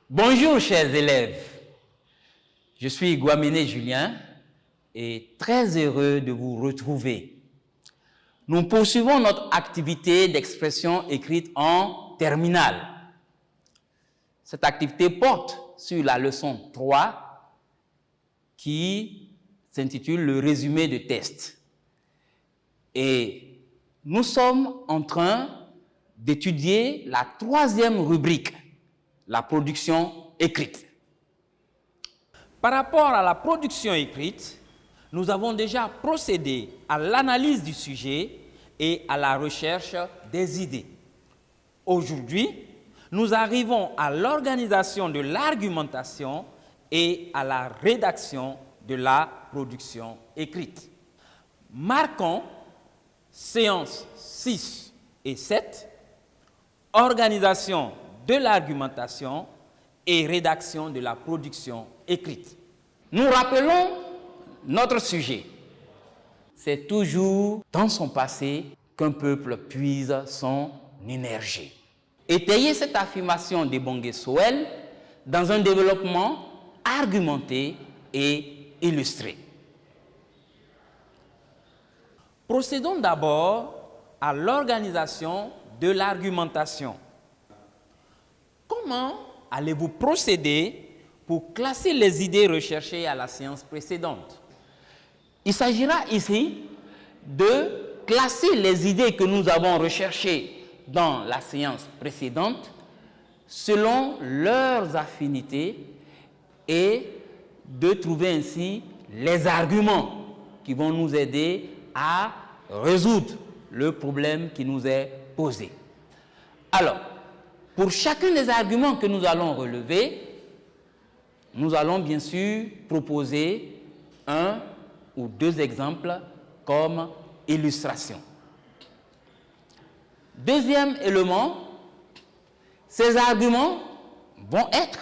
Bonjour chers élèves, je suis Guaméné Julien et très heureux de vous retrouver. Nous poursuivons notre activité d'expression écrite en terminale. Cette activité porte sur la leçon 3 qui s'intitule le résumé de test. Et nous sommes en train d'étudier la 3e rubrique, la production écrite. Par rapport à la production écrite, nous avons déjà procédé à l'analyse du sujet et à la recherche des idées. Aujourd'hui, nous arrivons à l'organisation de l'argumentation et à la rédaction de la production écrite. Marquons séances 6 et 7, organisation de l'argumentation et rédaction de la production écrite. Nous rappelons notre sujet. C'est toujours dans son passé qu'un peuple puise son énergie. Étayer cette affirmation d'Ebonge Sowell dans un développement argumenté et illustré. Procédons d'abord à l'organisation de l'argumentation. Comment allez-vous procéder pour classer les idées recherchées à la séance précédente? Il s'agira ici de classer les idées que nous avons recherchées dans la séance précédente selon leurs affinités et de trouver ainsi les arguments qui vont nous aider à résoudre le problème qui nous est posé. Alors, pour chacun des arguments que nous allons relever, nous allons bien sûr proposer 1 ou 2 exemples comme illustration. Deuxième élément, ces arguments vont être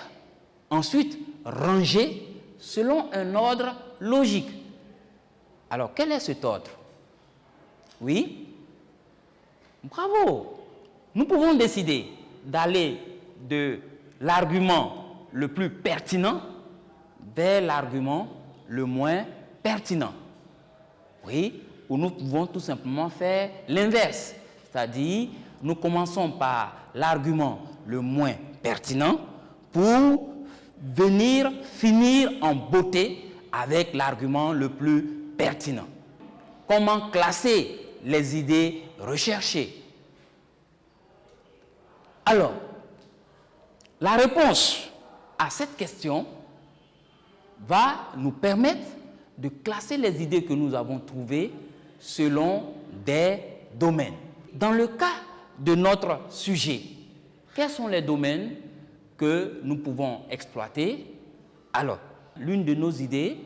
ensuite rangés selon un ordre logique. Alors, quel est cet ordre? Oui? Bravo! Nous pouvons décider d'aller de l'argument le plus pertinent vers l'argument le moins pertinent. Oui, ou nous pouvons tout simplement faire l'inverse, c'est-à-dire nous commençons par l'argument le moins pertinent pour venir finir en beauté avec l'argument le plus pertinent. Comment classer les idées recherchées? Alors, la réponse à cette question va nous permettre de classer les idées que nous avons trouvées selon des domaines. Dans le cas de notre sujet, quels sont les domaines que nous pouvons exploiter? Alors, l'une de nos idées,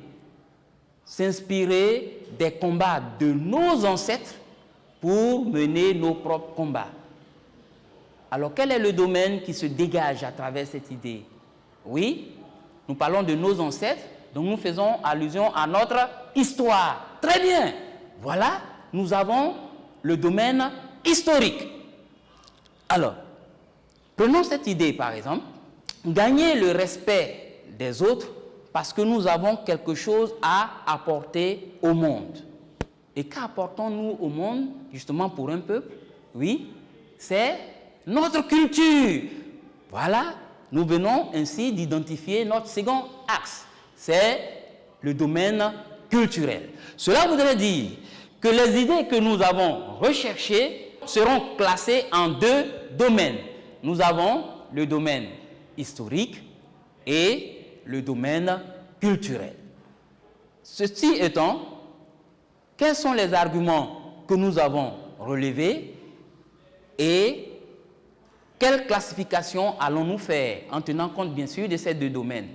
s'inspirer des combats de nos ancêtres pour mener nos propres combats. Alors, quel est le domaine qui se dégage à travers cette idée? Oui, nous parlons de nos ancêtres, donc nous faisons allusion à notre histoire. Très bien. Voilà, nous avons le domaine historique. Alors, prenons cette idée par exemple, gagner le respect des autres parce que nous avons quelque chose à apporter au monde. Et qu'apportons-nous au monde, justement pour un peuple? Oui, c'est notre culture. Voilà, nous venons ainsi d'identifier notre second axe. C'est le domaine culturel. Cela voudrait dire que les idées que nous avons recherchées seront classées en 2 domaines. Nous avons le domaine historique et le domaine culturel. Ceci étant, quels sont les arguments que nous avons relevés et quelle classification allons-nous faire en tenant compte bien sûr de ces 2 domaines?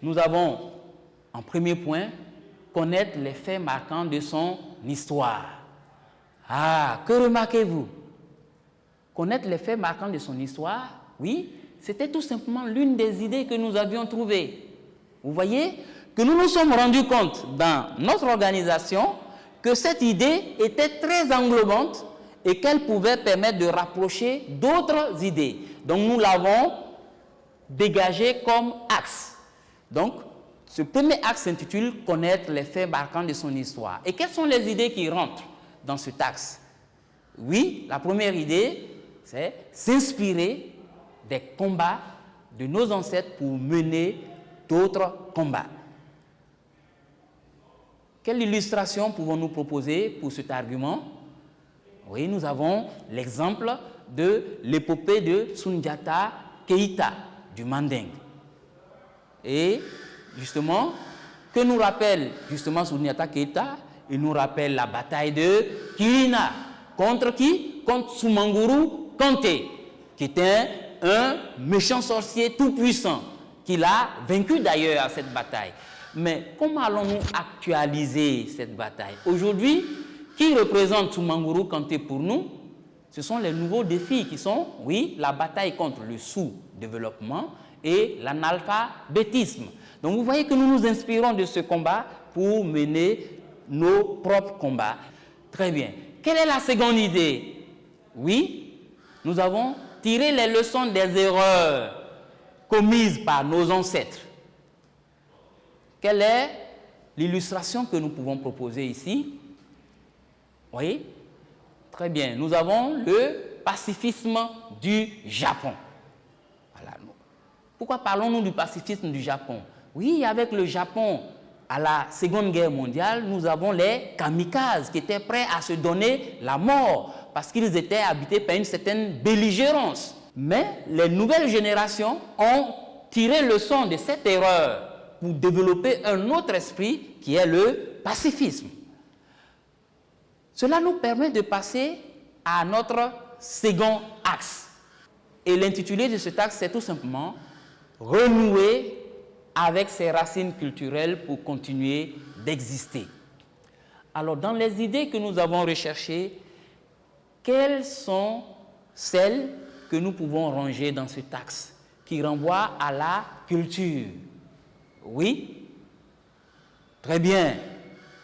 Nous avons en premier point connaître les faits marquants de son histoire. Ah, que remarquez-vous? Connaître les faits marquants de son histoire, oui, c'était tout simplement l'une des idées que nous avions trouvées. Vous voyez, que nous nous sommes rendus compte dans notre organisation que cette idée était très englobante et qu'elle pouvait permettre de rapprocher d'autres idées. Donc nous l'avons dégagée comme axe. Donc ce premier axe s'intitule « Connaître les faits marquants de son histoire ». Et quelles sont les idées qui rentrent dans cet axe? Oui, la première idée, c'est s'inspirer des combats de nos ancêtres pour mener d'autres combats. Quelle illustration pouvons-nous proposer pour cet argument? Oui, nous avons l'exemple de l'épopée de Soundiata Keïta du Manding. Et justement, que nous rappelle justement Soundiata Keïta? Il nous rappelle la bataille de Kirina. Contre qui? Contre Soumanguru Kanté, qui était un méchant sorcier tout puissant, qui l'a vaincu d'ailleurs à cette bataille. Mais comment allons-nous actualiser cette bataille? Aujourd'hui, qui représente Soumanguru Kanté pour nous? Ce sont les nouveaux défis qui sont, oui, la bataille contre le sous-développement et l'analphabétisme. Donc vous voyez que nous nous inspirons de ce combat pour mener nos propres combats. Très bien. Quelle est la seconde idée? Oui, nous avons tiré les leçons des erreurs commises par nos ancêtres. Quelle est l'illustration que nous pouvons proposer ici? Oui, très bien. Nous avons le pacifisme du Japon. Voilà. Pourquoi parlons-nous du pacifisme du Japon? Oui, avec le Japon, à la Seconde Guerre mondiale, nous avons les kamikazes qui étaient prêts à se donner la mort parce qu'ils étaient habités par une certaine belligérance. Mais les nouvelles générations ont tiré leçon de cette erreur pour développer un autre esprit qui est le pacifisme. Cela nous permet de passer à notre second axe. Et l'intitulé de cet axe, c'est tout simplement « Renouer avec ses racines culturelles pour continuer d'exister ». Alors, dans les idées que nous avons recherchées, quelles sont celles que nous pouvons ranger dans cet axe qui renvoie à la culture? Oui, très bien.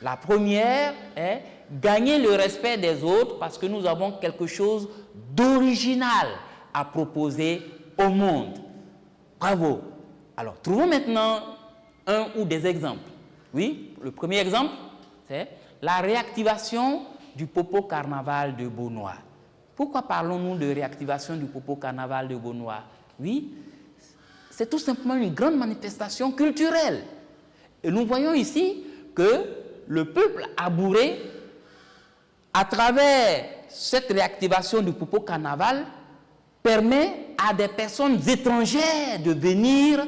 La première est gagner le respect des autres parce que nous avons quelque chose d'original à proposer au monde. Bravo. Alors, trouvons maintenant un ou des exemples. Oui, le premier exemple, c'est la réactivation du Popo Carnaval de Beaunois. Pourquoi parlons-nous de réactivation du Popo Carnaval de Beaunois? Oui, c'est tout simplement une grande manifestation culturelle. Et nous voyons ici que le peuple abouré, à travers cette réactivation du Popo Carnaval, permet à des personnes étrangères de venir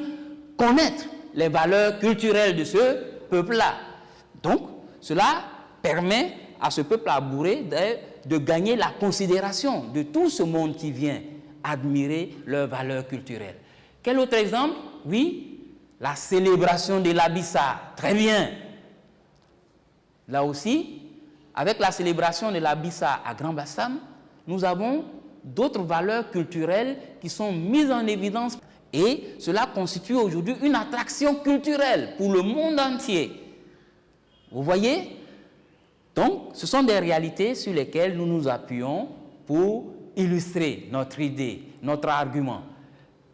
connaître les valeurs culturelles de ce peuple-là. Donc, cela permet à ce peuple abouré de gagner la considération de tout ce monde qui vient admirer leurs valeurs culturelles. Quel autre exemple? Oui, la célébration de l'Abissa. Très bien. Là aussi, avec la célébration de l'Abissa à Grand Bassam, nous avons d'autres valeurs culturelles qui sont mises en évidence et cela constitue aujourd'hui une attraction culturelle pour le monde entier. Vous voyez? Donc, ce sont des réalités sur lesquelles nous nous appuyons pour illustrer notre idée, notre argument.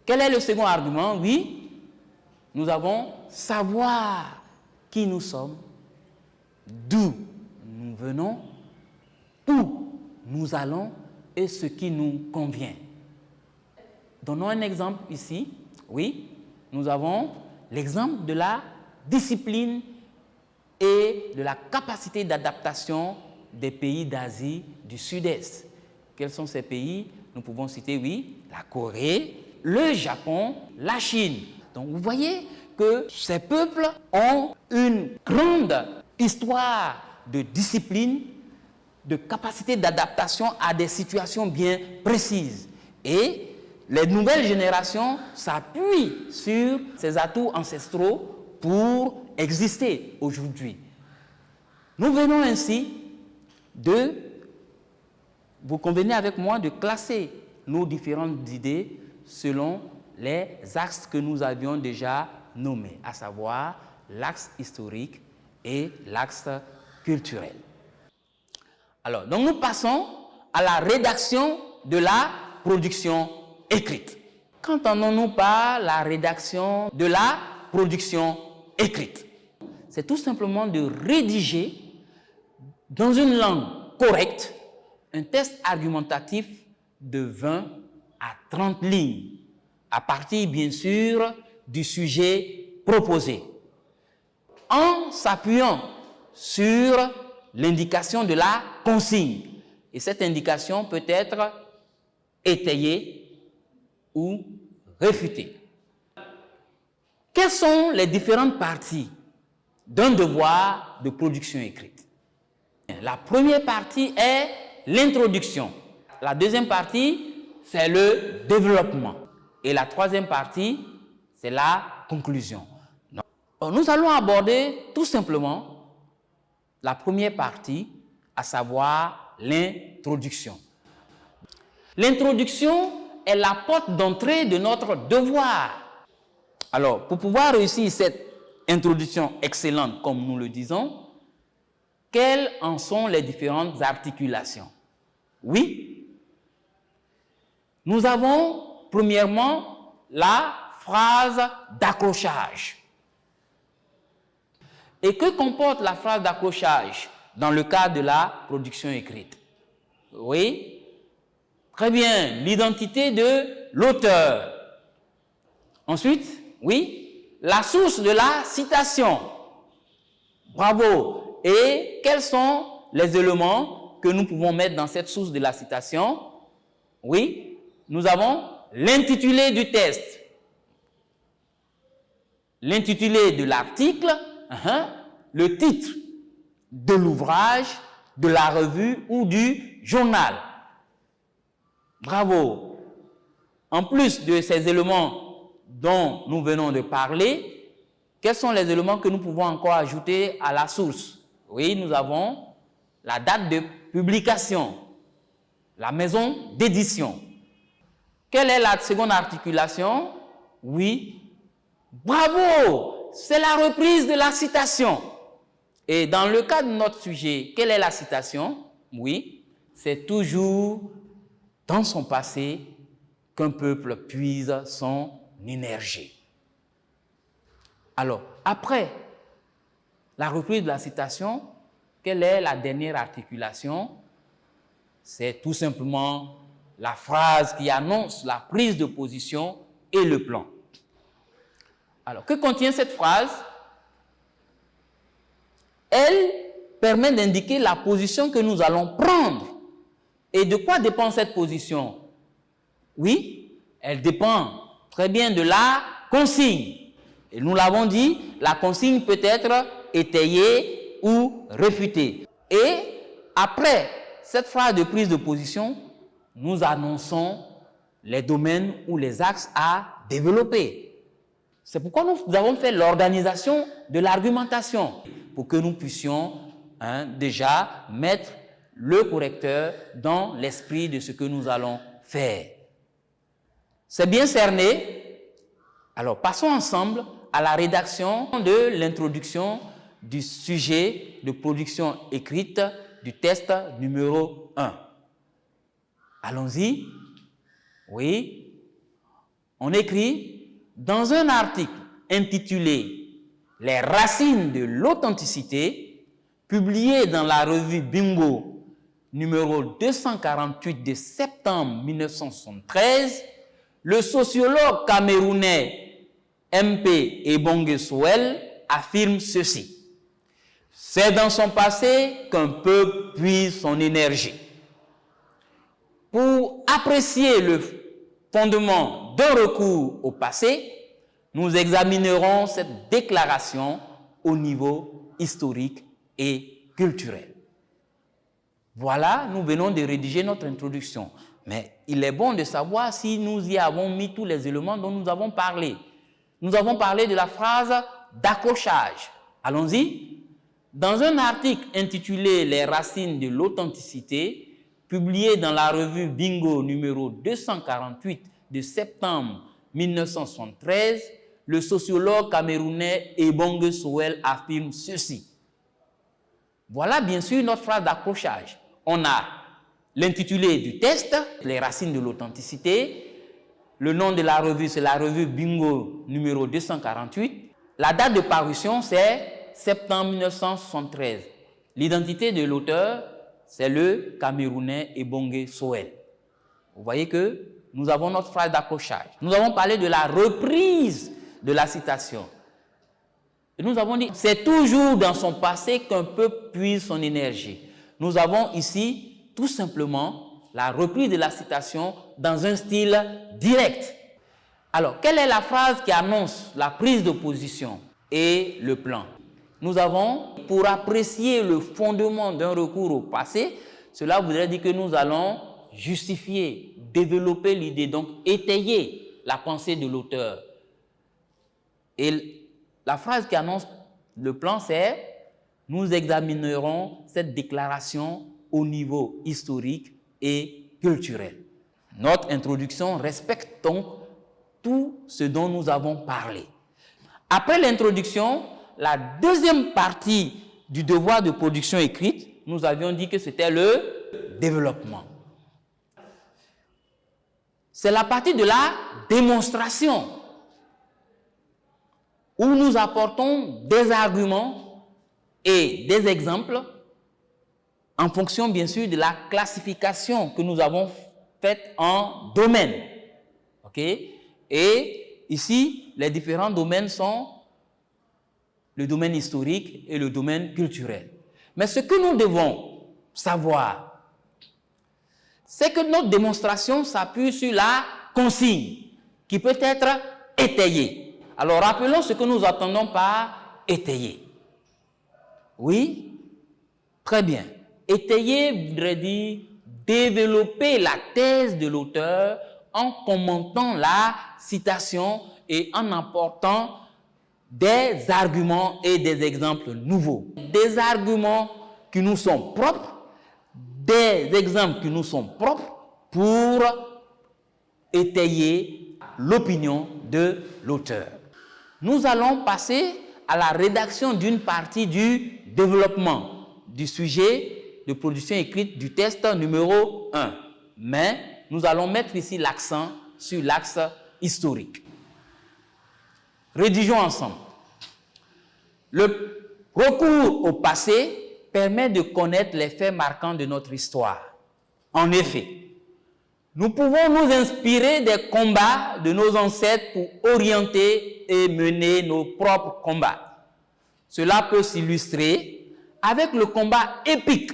Quel est le second argument? Oui, nous avons savoir qui nous sommes, d'où nous venons, où nous allons et ce qui nous convient. Donnons un exemple ici. Oui, nous avons l'exemple de la discipline et de la capacité d'adaptation des pays d'Asie du Sud-Est. Quels sont ces pays? Nous pouvons citer, oui, la Corée, le Japon, la Chine. Donc vous voyez que ces peuples ont une grande histoire de discipline, de capacité d'adaptation à des situations bien précises. Et les nouvelles générations s'appuient sur ces atouts ancestraux pour exister aujourd'hui. Nous venons ainsi de, vous convenez avec moi, de classer nos différentes idées selon les axes que nous avions déjà nommés, à savoir l'axe historique et l'axe culturel. Alors, donc nous passons à la rédaction de la production écrite. Qu'entendons-nous par la rédaction de la production écrite? C'est tout simplement de rédiger dans une langue correcte un texte argumentatif de 20 à 30 lignes, à partir bien sûr du sujet proposé, en s'appuyant sur l'indication de la consigne. Et cette indication peut être étayée ou réfutée. Quelles sont les différentes parties d'un devoir de production écrite? La première partie est l'introduction. La deuxième partie, c'est le développement. Et la troisième partie, c'est la conclusion. Donc, nous allons aborder tout simplement la première partie, à savoir l'introduction. L'introduction est la porte d'entrée de notre devoir. Alors, pour pouvoir réussir cette introduction excellente, comme nous le disons, quelles en sont les différentes articulations? Oui, nous avons premièrement la phrase d'accrochage. Et que comporte la phrase d'accrochage dans le cadre de la production écrite? Oui, très bien, l'identité de l'auteur. Ensuite, oui, la source de la citation. Bravo. Et quels sont les éléments que nous pouvons mettre dans cette source de la citation? Oui, nous avons l'intitulé du texte, l'intitulé de l'article, le titre de l'ouvrage, de la revue ou du journal. Bravo. En plus de ces éléments dont nous venons de parler, quels sont les éléments que nous pouvons encore ajouter à la source? Oui, nous avons la date de publication, la maison d'édition. Quelle est la seconde articulation? Oui, bravo, c'est la reprise de la citation. Et dans le cas de notre sujet, quelle est la citation? Oui, c'est toujours dans son passé qu'un peuple puise son énergie. Alors, après la reprise de la citation, quelle est la dernière articulation? C'est tout simplement la phrase qui annonce la prise de position et le plan. Alors, que contient cette phrase? Elle permet d'indiquer la position que nous allons prendre. Et de quoi dépend cette position? Oui, elle dépend très bien de la consigne. Et nous l'avons dit, la consigne peut être étayée ou réfutée. Et après cette phrase de prise de position, nous annonçons les domaines ou les axes à développer. C'est pourquoi nous avons fait l'organisation de l'argumentation, pour que nous puissions déjà mettre le correcteur dans l'esprit de ce que nous allons faire. C'est bien cerné? Alors passons ensemble à la rédaction de l'introduction du sujet de production écrite du test numéro 1. Allons-y. Oui. On écrit dans un article intitulé « Les racines de l'authenticité » publié dans la revue Bingo numéro 248 de septembre 1973, le sociologue camerounais MP Ebonge Souel affirme ceci: c'est dans son passé qu'un peuple puise son énergie. Pour apprécier le fondement d'un recours au passé, nous examinerons cette déclaration au niveau historique et culturel. Voilà, nous venons de rédiger notre introduction. Mais il est bon de savoir si nous y avons mis tous les éléments dont nous avons parlé. Nous avons parlé de la phrase d'accrochage. Allons-y. Dans un article intitulé « Les racines de l'authenticité », publié dans la revue Bingo numéro 248 de septembre 1973, le sociologue camerounais Ebonge Sowell affirme ceci. Voilà bien sûr notre phrase d'accrochage. On a l'intitulé du test, les racines de l'authenticité. Le nom de la revue, c'est la revue Bingo numéro 248. La date de parution, c'est septembre 1973. L'identité de l'auteur, c'est le Camerounais Ebonge Sowell. Vous voyez que nous avons notre phrase d'accrochage. Nous avons parlé de la reprise de la citation. Et nous avons dit, c'est toujours dans son passé qu'un peuple puise son énergie. Nous avons ici, tout simplement, la reprise de la citation dans un style direct. Alors, quelle est la phrase qui annonce la prise de position et le plan? Nous avons, pour apprécier le fondement d'un recours au passé, cela voudrait dire que nous allons justifier, développer l'idée, donc étayer la pensée de l'auteur. Et la phrase qui annonce le plan, c'est « Nous examinerons cette déclaration au niveau historique et culturel ». Notre introduction respecte donc tout ce dont nous avons parlé. Après l'introduction, la deuxième partie du devoir de production écrite, nous avions dit que c'était le développement. C'est la partie de la démonstration, où nous apportons des arguments et des exemples en fonction, bien sûr, de la classification que nous avons faite en domaines. OK? Et ici, les différents domaines sont le domaine historique et le domaine culturel. Mais ce que nous devons savoir, c'est que notre démonstration s'appuie sur la consigne qui peut être étayée. Alors, rappelons ce que nous attendons par étayer. Oui? Très bien. Étayer voudrait dire développer la thèse de l'auteur en commentant la citation et en apportant des arguments et des exemples nouveaux. Des arguments qui nous sont propres, des exemples qui nous sont propres pour étayer l'opinion de l'auteur. Nous allons passer à la rédaction d'une partie du développement du sujet de production écrite du test numéro 1. Mais nous allons mettre ici l'accent sur l'axe historique. Rédigeons ensemble. Le recours au passé permet de connaître les faits marquants de notre histoire. En effet, nous pouvons nous inspirer des combats de nos ancêtres pour orienter et mener nos propres combats. Cela peut s'illustrer avec le combat épique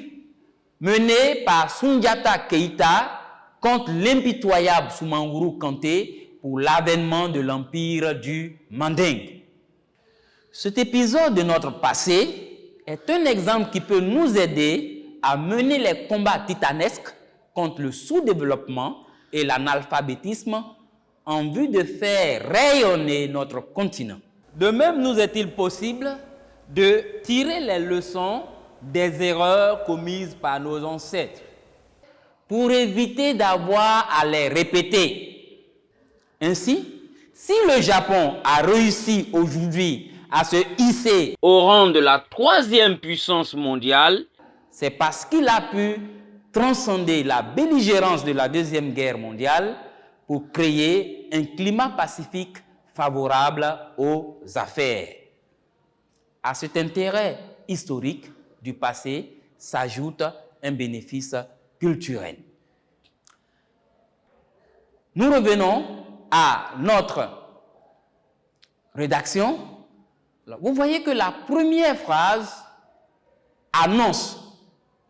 mené par Soundiata Keïta contre l'impitoyable Soumaoro Kanté pour l'avènement de l'empire du Manding. Cet épisode de notre passé est un exemple qui peut nous aider à mener les combats titanesques contre le sous-développement et l'analphabétisme en vue de faire rayonner notre continent. De même, nous est-il possible de tirer les leçons des erreurs commises par nos ancêtres pour éviter d'avoir à les répéter. Ainsi, si le Japon a réussi aujourd'hui à se hisser au rang de la 3e puissance mondiale, c'est parce qu'il a pu transcender la belligérance de la Deuxième Guerre mondiale pour créer un climat pacifique favorable aux affaires. À cet intérêt historique du passé s'ajoute un bénéfice culturel. Nous revenons à notre rédaction. Vous voyez que la première phrase annonce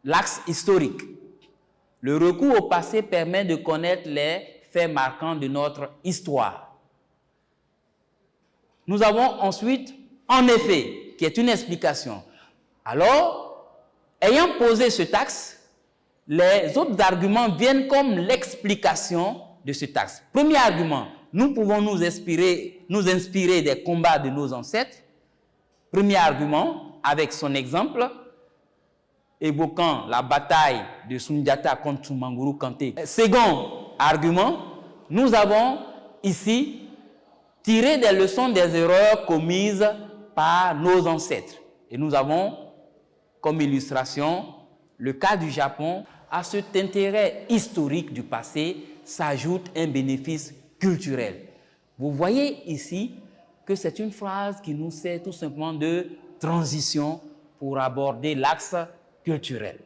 l'axe historique. Le recours au passé permet de connaître les faits marquants de notre histoire. Nous avons ensuite, en effet, qui est une explication. Alors, ayant posé ce axe, les autres arguments viennent comme l'explication de cet axe. Premier argument, nous pouvons nous inspirer des combats de nos ancêtres. Premier argument, avec son exemple, évoquant la bataille de Soundiata contre Soumaoro Kanté. Second argument, nous avons ici tirer des leçons des erreurs commises par nos ancêtres. Et nous avons comme illustration le cas du Japon. À cet intérêt historique du passé s'ajoute un bénéfice culturel. Vous voyez ici que c'est une phrase qui nous sert tout simplement de transition pour aborder l'axe culturel.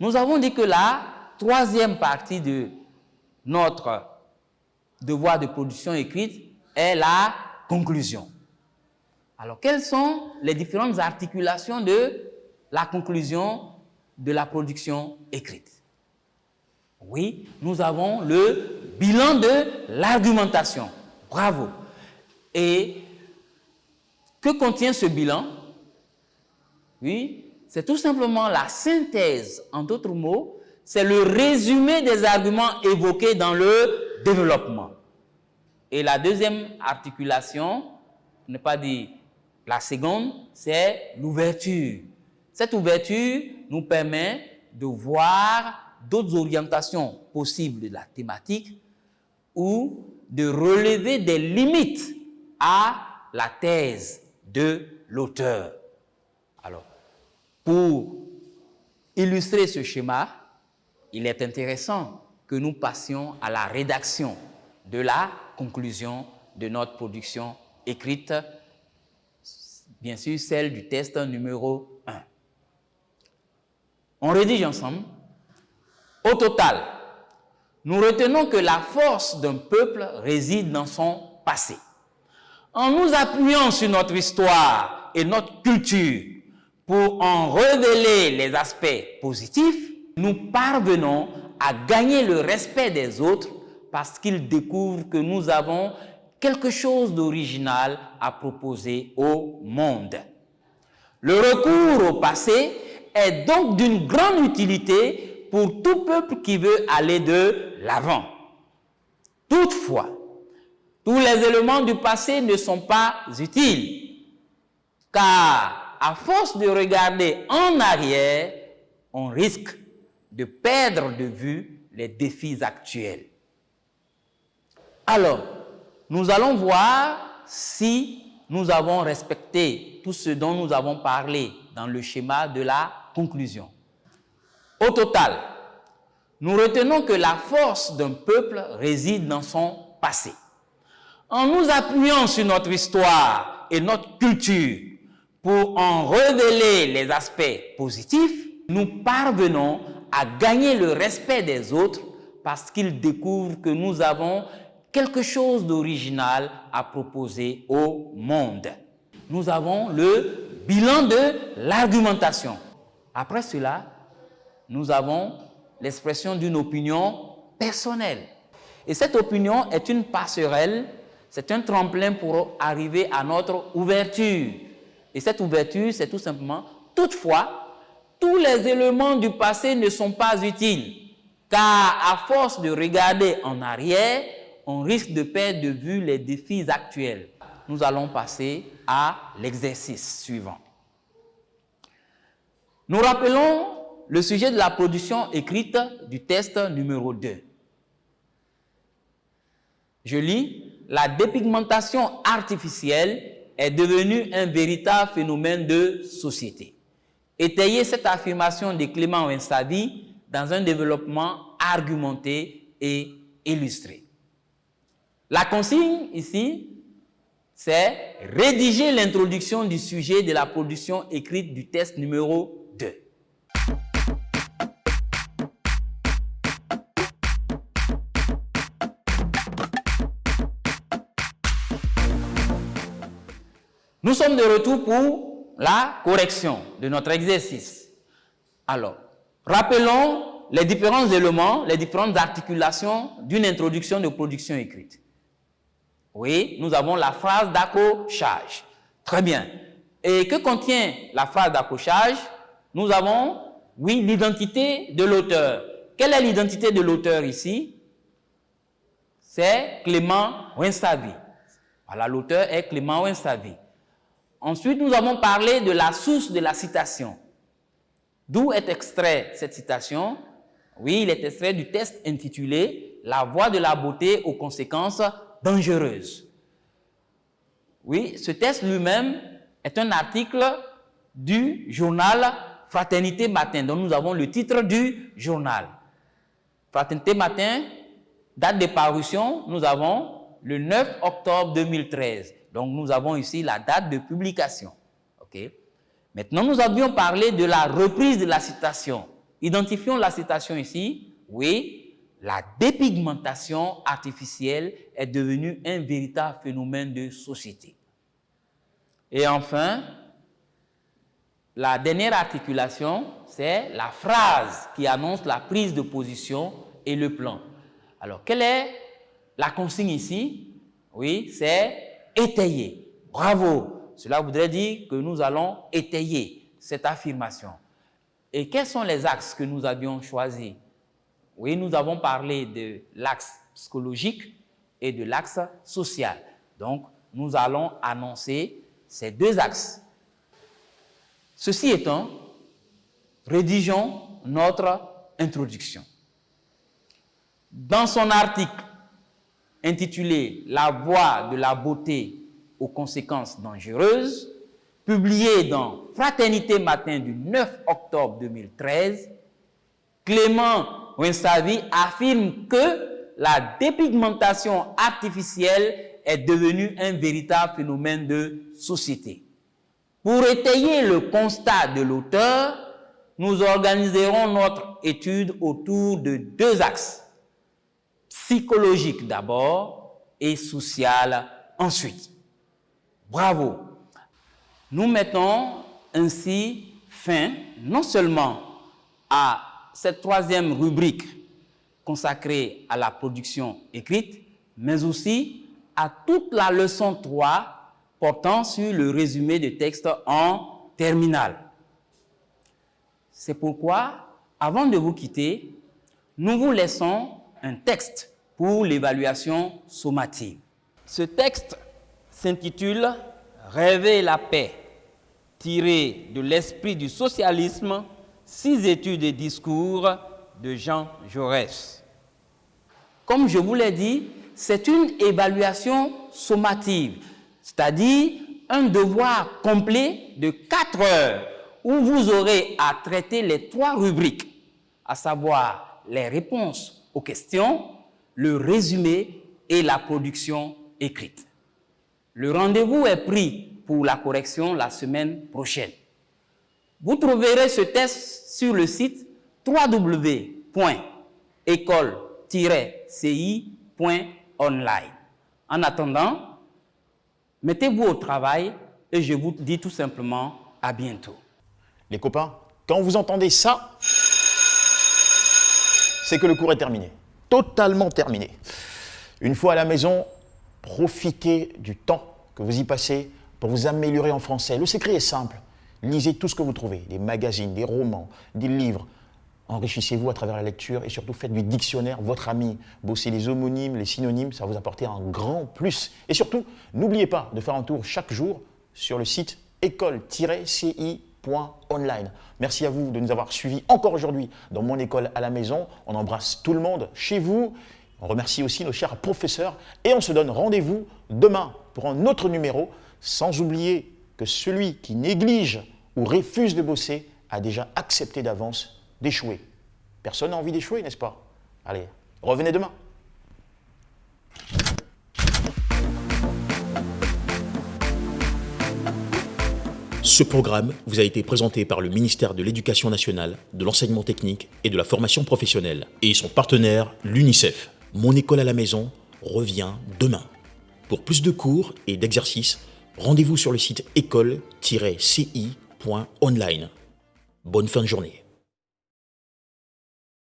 Nous avons dit que la troisième partie de notre devoir de production écrite est la conclusion. Alors, quelles sont les différentes articulations de la conclusion de la production écrite? Oui, nous avons le bilan de l'argumentation. Bravo. Et que contient ce bilan? Oui, c'est tout simplement la synthèse, en d'autres mots, c'est le résumé des arguments évoqués dans le développement. Et la deuxième articulation, pour ne pas dire la seconde, c'est l'ouverture. Cette ouverture nous permet de voir d'autres orientations possibles de la thématique ou de relever des limites à la thèse de l'auteur. Alors, pour illustrer ce schéma, il est intéressant que nous passions à la rédaction de la conclusion de notre production écrite, bien sûr celle du test numéro 1. On rédige ensemble. Au total, nous retenons que la force d'un peuple réside dans son passé. En nous appuyant sur notre histoire et notre culture pour en révéler les aspects positifs, nous parvenons à gagner le respect des autres parce qu'ils découvrent que nous avons quelque chose d'original à proposer au monde. Le recours au passé est donc d'une grande utilité pour tout peuple qui veut aller de l'avant. Toutefois, tous les éléments du passé ne sont pas utiles, car à force de regarder en arrière, on risque de perdre de vue les défis actuels. Alors, nous allons voir si nous avons respecté tout ce dont nous avons parlé dans le schéma de la conclusion. Au total, nous retenons que la force d'un peuple réside dans son passé. En nous appuyant sur notre histoire et notre culture pour en révéler les aspects positifs, nous parvenons à gagner le respect des autres parce qu'ils découvrent que nous avons quelque chose d'original à proposer au monde. Nous avons le bilan de l'argumentation. Après cela, nous avons l'expression d'une opinion personnelle. Et cette opinion est une passerelle, c'est un tremplin pour arriver à notre ouverture. Et cette ouverture, c'est tout simplement, toutefois, tous les éléments du passé ne sont pas utiles, car à force de regarder en arrière, on risque de perdre de vue les défis actuels. Nous allons passer à l'exercice suivant. Nous rappelons le sujet de la production écrite du test numéro 2. Je lis, la dépigmentation artificielle est devenue un véritable phénomène de société. Étayez cette affirmation de Clément Wensavi dans un développement argumenté et illustré. La consigne ici, c'est rédiger l'introduction du sujet de la production écrite du test numéro 2. Nous sommes de retour pour la correction de notre exercice. Alors, rappelons les différents éléments, les différentes articulations d'une introduction de production écrite. Oui, nous avons la phrase d'accrochage. Très bien. Et que contient la phrase d'accrochage? Nous avons, oui, l'identité de l'auteur. Quelle est l'identité de l'auteur ici? C'est Clément Wensavi. Voilà, l'auteur est Clément Wensavi. Ensuite, nous avons parlé de la source de la citation. D'où est extrait cette citation? Oui, il est extrait du texte intitulé « La voie de la beauté aux conséquences dangereuses. Oui, ce texte lui-même est un article du journal Fraternité Matin, dont nous avons le titre du journal. Fraternité Matin, date de parution, nous avons le 9 octobre 2013. Donc, nous avons ici la date de publication. Okay. Maintenant, nous avions parlé de la reprise de la citation. Identifions la citation ici. Oui, la dépigmentation artificielle est devenue un véritable phénomène de société. Et enfin, la dernière articulation, c'est la phrase qui annonce la prise de position et le plan. Alors, quelle est la consigne ici? Oui, c'est étayer. Bravo! Cela voudrait dire que nous allons étayer cette affirmation. Et quels sont les axes que nous avions choisis? Oui, nous avons parlé de l'axe psychologique et de l'axe social. Donc, nous allons annoncer ces deux axes. Ceci étant, rédigeons notre introduction. Dans son article intitulé « La voie de la beauté aux conséquences dangereuses », publié dans Fraternité Matin du 9 octobre 2013, Clément Winsavi affirme que la dépigmentation artificielle est devenue un véritable phénomène de société. Pour étayer le constat de l'auteur, nous organiserons notre étude autour de deux axes, psychologique d'abord et social ensuite. Bravo! Nous mettons ainsi fin non seulement à cette troisième rubrique consacrée à la production écrite, mais aussi à toute la leçon 3 portant sur le résumé de texte en terminale. C'est pourquoi, avant de vous quitter, nous vous laissons un texte pour l'évaluation sommative. Ce texte s'intitule « Rêver la paix », tiré de l'esprit du socialisme, 6 études et discours de Jean Jaurès. Comme je vous l'ai dit, c'est une évaluation sommative, c'est-à-dire un devoir complet de 4 heures où vous aurez à traiter les 3 rubriques, à savoir les réponses aux questions, le résumé et la production écrite. Le rendez-vous est pris pour la correction la semaine prochaine. Vous trouverez ce test sur le site www.ecole-ci.online. En attendant, mettez-vous au travail et je vous dis tout simplement à bientôt. Les copains, quand vous entendez ça, c'est que le cours est terminé. Totalement terminé. Une fois à la maison, profitez du temps que vous y passez pour vous améliorer en français. Le secret est simple. Lisez tout ce que vous trouvez, des magazines, des romans, des livres. Enrichissez-vous à travers la lecture et surtout faites du dictionnaire votre ami. Bossez les homonymes, les synonymes, ça va vous apporter un grand plus. Et surtout, n'oubliez pas de faire un tour chaque jour sur le site école-ci.online. Merci à vous de nous avoir suivis encore aujourd'hui dans Mon École à la maison. On embrasse tout le monde chez vous. On remercie aussi nos chers professeurs et on se donne rendez-vous demain pour un autre numéro, sans oublier que celui qui néglige ou refuse de bosser a déjà accepté d'avance d'échouer. Personne n'a envie d'échouer, n'est-ce pas? Allez, revenez demain. Ce programme vous a été présenté par le ministère de l'Éducation nationale, de l'enseignement technique et de la formation professionnelle et son partenaire, l'UNICEF. Mon école à la maison revient demain. Pour plus de cours et d'exercices, rendez-vous sur le site école-ci.online. Bonne fin de journée.